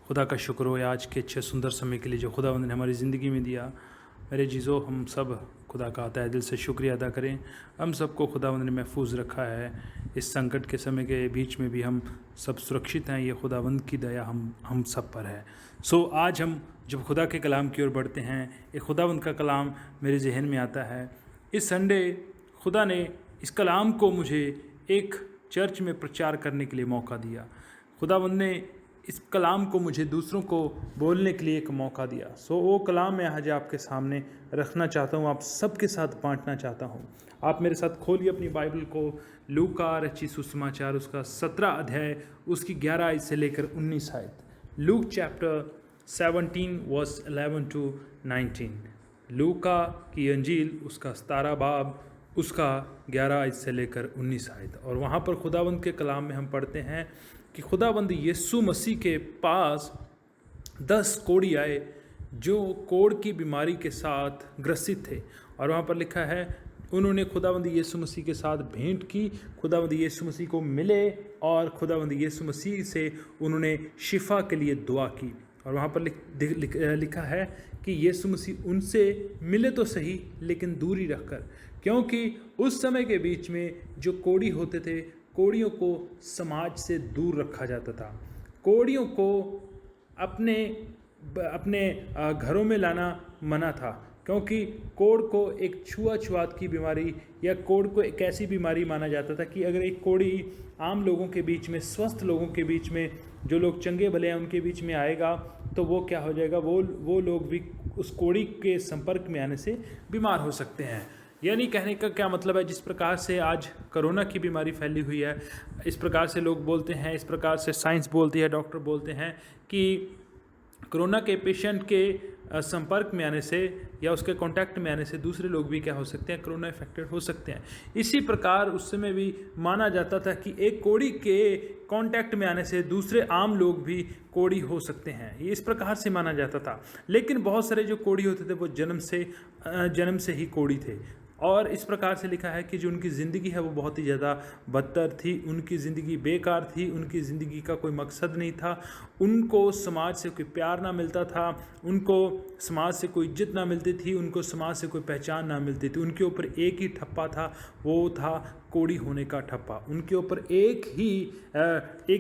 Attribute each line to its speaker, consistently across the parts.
Speaker 1: खुदा का शुक्र हो आज के अच्छे सुंदर समय के लिए जो खुदावंद ने हमारी ज़िंदगी में दिया। मेरे जीजो, हम सब खुदा का तहे दिल से शुक्रिया अदा करें। हम सबको खुदावंद ने महफूज रखा है। इस संकट के समय के बीच में भी हम सब सुरक्षित हैं। ये खुदावंद की दया हम सब पर है। आज हम जब खुदा के कलाम की ओर बढ़ते हैं, एक खुदावंद का कलाम मेरे जहन में आता है। इस संडे खुदा ने इस कलाम को मुझे एक चर्च में प्रचार करने के लिए मौका दिया। खुदावंद ने इस कलाम को मुझे दूसरों को बोलने के लिए एक मौका दिया। वो कलाम मैं आज आपके सामने रखना चाहता हूँ, आप सबके साथ बांटना चाहता हूँ। आप मेरे साथ खोलिए अपनी बाइबल को, लूका रचित सुसमाचार उसका 17 अध्याय उसकी 11 आयत से लेकर 19 आयत। Luke chapter 17 verse 11 to 19। लूका की अंजील उसका 17 बाब उसका 11 आयत से लेकर 19 आयत। और वहाँ पर खुदावंद के कलाम में हम पढ़ते हैं कि खुदावंद यीशु मसीह के पास 10 कोढ़ी आए जो कोढ़ की बीमारी के साथ ग्रसित थे। और वहाँ पर लिखा है उन्होंने खुदावंद यीशु मसीह के साथ भेंट की, खुदावंद यीशु मसीह को मिले और खुदावंद यीशु मसीह से उन्होंने शिफा के लिए दुआ की। और वहाँ पर लिखा है कि यीशु मसीह उनसे मिले तो सही लेकिन दूरी रखकर, क्योंकि उस समय के बीच में जो कोढ़ी होते थे, कोढ़ियों को समाज से दूर रखा जाता था। कोढ़ियों को अपने घरों में लाना मना था, क्योंकि कोढ़ को एक छुआछूत की बीमारी या कोढ़ को एक ऐसी बीमारी माना जाता था कि अगर एक कोढ़ी आम लोगों के बीच में, स्वस्थ लोगों के बीच में, जो लोग चंगे भले हैं उनके बीच में आएगा तो वो क्या हो जाएगा, वो लोग भी उस कोढ़ी के संपर्क में आने से बीमार हो सकते हैं। यानी कहने का क्या मतलब है, जिस प्रकार से आज कोरोना की बीमारी फैली हुई है, इस प्रकार से लोग बोलते हैं, इस प्रकार से साइंस बोलती है, डॉक्टर बोलते हैं कि कोरोना के पेशेंट के संपर्क में आने से या उसके कांटेक्ट में आने से दूसरे लोग भी क्या हो सकते हैं, कोरोना इफेक्टेड हो सकते हैं। इसी प्रकार उस समय भी माना जाता था कि एक कोढ़ी के कांटेक्ट में आने से दूसरे आम लोग भी कोढ़ी हो सकते हैं। ये इस प्रकार से माना जाता था। लेकिन बहुत सारे जो कोढ़ी होते थे वो जन्म से ही कोढ़ी थे। और इस प्रकार से लिखा है कि जो उनकी ज़िंदगी है वो बहुत ही ज़्यादा बदतर थी, उनकी ज़िंदगी बेकार थी, उनकी ज़िंदगी का कोई मकसद नहीं था, उनको समाज से कोई प्यार ना मिलता था, उनको समाज से कोई इज्जत ना मिलती थी, उनको समाज से कोई पहचान ना मिलती थी। उनके ऊपर एक ही ठप्पा था, वो था कोढ़ी होने का ठप्पा। उनके ऊपर एक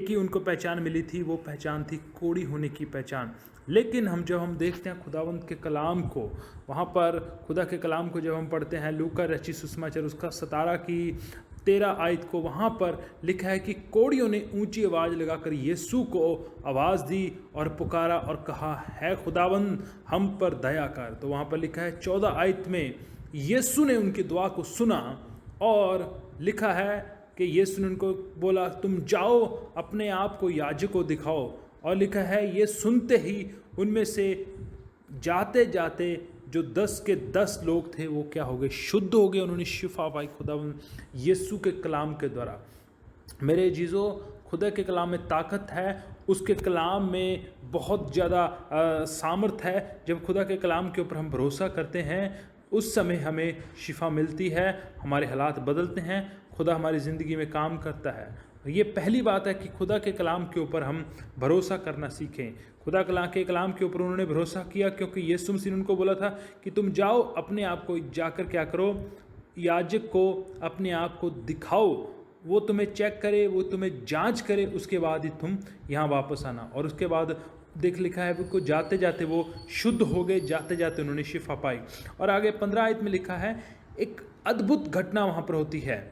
Speaker 1: ही उनको पहचान मिली थी, वो पहचान थी कोढ़ी होने की पहचान। लेकिन जब हम देखते हैं खुदावंद के कलाम को, वहाँ पर खुदा के कलाम को जब हम पढ़ते हैं, लूका रचित सुसमाचार उसका 17 की 13 आयत को, वहाँ पर लिखा है कि कोढ़ियों ने ऊंची आवाज़ लगाकर यीशु को आवाज़ दी और पुकारा और कहा, है खुदावंद हम पर दया कर। तो वहाँ पर लिखा है 14 आयत में, यीशु ने उनकी दुआ को सुना और लिखा है कि यीशु ने उनको बोला, तुम जाओ अपने आप को याजक को दिखाओ। और लिखा है ये सुनते ही उनमें से जाते जाते जो 10 के 10 लोग थे वो क्या हो गए, शुद्ध हो गए। उन्होंने शिफा पाई खुदावंद यीशु के कलाम के द्वारा। मेरे जीजो, खुदा के कलाम में ताकत है, उसके कलाम में बहुत ज़्यादा सामर्थ है। जब खुदा के कलाम के ऊपर हम भरोसा करते हैं उस समय हमें शिफा मिलती है, हमारे हालात बदलते हैं, खुदा हमारी ज़िंदगी में काम करता है। ये पहली बात है कि खुदा के कलाम के ऊपर हम भरोसा करना सीखें। खुदा के कलाम के ऊपर उन्होंने भरोसा किया, क्योंकि यीशु मसीह ने उनको बोला था कि तुम जाओ अपने आप को जाकर क्या करो, याजक को अपने आप को दिखाओ, वो तुम्हें चेक करे, वो तुम्हें जांच करे, उसके बाद ही तुम यहाँ वापस आना। और उसके बाद लिखा है वो जाते जाते वो शुद्ध हो गए, जाते जाते उन्होंने शिफा पाई। और आगे 15 आयत में लिखा है एक अद्भुत घटना वहाँ पर होती है।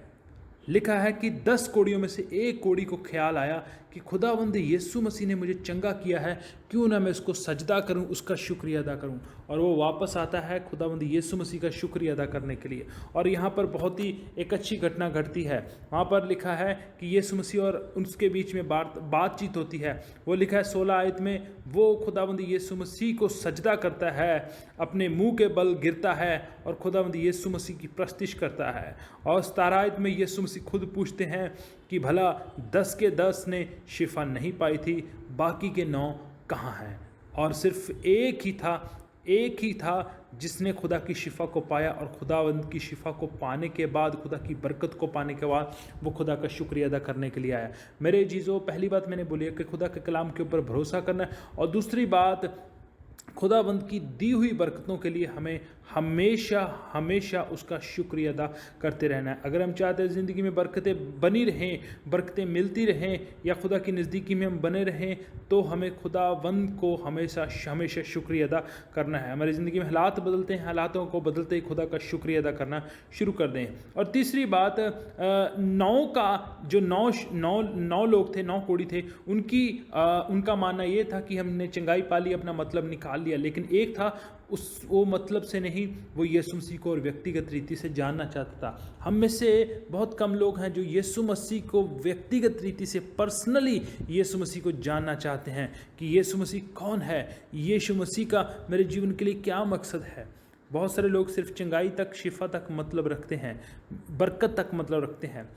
Speaker 1: लिखा है कि 10 कोढ़ियों में से एक कोढ़ी को ख्याल आया कि खुदावंद यीशु मसीह ने मुझे चंगा किया है, क्यों ना मैं उसको सजदा करूं, उसका शुक्रिया अदा करूं। और वो वापस आता है खुदावंद यीशु मसीह का शुक्रिया अदा करने के लिए। और यहाँ पर बहुत ही एक अच्छी घटना घटती है। वहाँ पर लिखा है कि यीशु मसीह और उसके बीच में बातचीत होती है। वो लिखा है 16 आयत में, वो खुदावंद यीशु मसीह को सजदा करता है, अपने मुंह के बल गिरता है और खुदावंद यीशु मसीह की प्रस्तिश करता है। और 17 आयत में यीशु मसीह खुद पूछते हैं कि भला 10 के 10 ने शिफा नहीं पाई थी, बाकी के 9 कहाँ हैं? और सिर्फ एक ही था जिसने खुदा की शिफा को पाया और खुदावंद की शिफा को पाने के बाद, खुदा की बरकत को पाने के बाद वो खुदा का शुक्रिया अदा करने के लिए आया। मेरे चीज़ों, पहली बात मैंने बोली है कि खुदा के कलाम के ऊपर भरोसा करना है, और दूसरी बात खुदावंद की दी हुई बरकतों के लिए हमें हमेशा हमेशा उसका शुक्रिया अदा करते रहना है। अगर हम चाहते हैं ज़िंदगी में बरकतें बनी रहें, बरकतें मिलती रहें, या खुदा की नज़दीकी में हम बने रहें, तो हमें खुदावंद को हमेशा हमेशा शुक्रिया अदा करना है। हमारी ज़िंदगी में हालात बदलते हैं, हालातों को बदलते ही खुदा का शुक्रिया अदा करना शुरू कर दें। और तीसरी बात, नौ लोग थे, 9 कोढ़ी थे, उनका मानना ये था कि हमने चंगाई पा ली, अपना मतलब निकाल लिया, लेकिन एक था वो मतलब से नहीं, वो यीशु मसीह को और व्यक्तिगत रीति से जानना चाहता था। हम में से बहुत कम लोग हैं जो यीशु मसीह को व्यक्तिगत रीति से, पर्सनली यीशु मसीह को जानना चाहते हैं कि यीशु मसीह कौन है, यीशु मसीह का मेरे जीवन के लिए क्या मकसद है। बहुत सारे लोग सिर्फ चंगाई तक, शिफा तक मतलब रखते हैं, बरकत तक मतलब रखते हैं।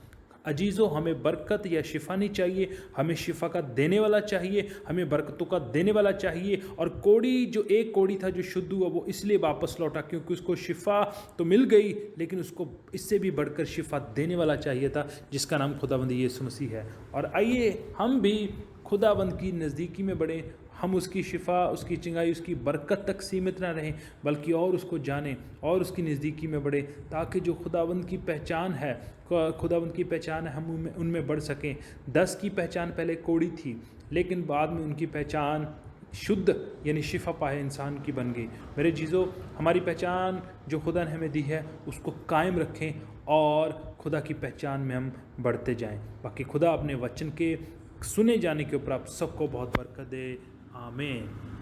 Speaker 1: अजीज़ों, हमें बरकत या शिफा नहीं चाहिए, हमें शिफा का देने वाला चाहिए, हमें बरकतों का देने वाला चाहिए। और एक कोढ़ी था जो शुद्ध हुआ, वो इसलिए वापस लौटा क्योंकि उसको शिफा तो मिल गई, लेकिन उसको इससे भी बढ़कर शिफा देने वाला चाहिए था, जिसका नाम खुदावंद यीशु मसीह है। और आइए हम भी खुदावंद की नज़दीकी में बढ़ें, हम उसकी शिफा, उसकी चिंगाई, उसकी बरकत तक सीमित ना रहें, बल्कि और उसको जानें और उसकी नज़दीकी में बढ़ें, ताकि जो खुदावंद की पहचान है, हम उनमें बढ़ सकें। 10 की पहचान पहले कोढ़ी थी, लेकिन बाद में उनकी पहचान शुद्ध यानी शिफा पाए इंसान की बन गई। मेरे चीज़ों, हमारी पहचान जो खुदा ने हमें दी है उसको कायम रखें और खुदा की पहचान में हम बढ़ते जाएं। बाकी खुदा अपने वचन के सुने जाने के ऊपर आप सबको बहुत बरकत दे। आमीन।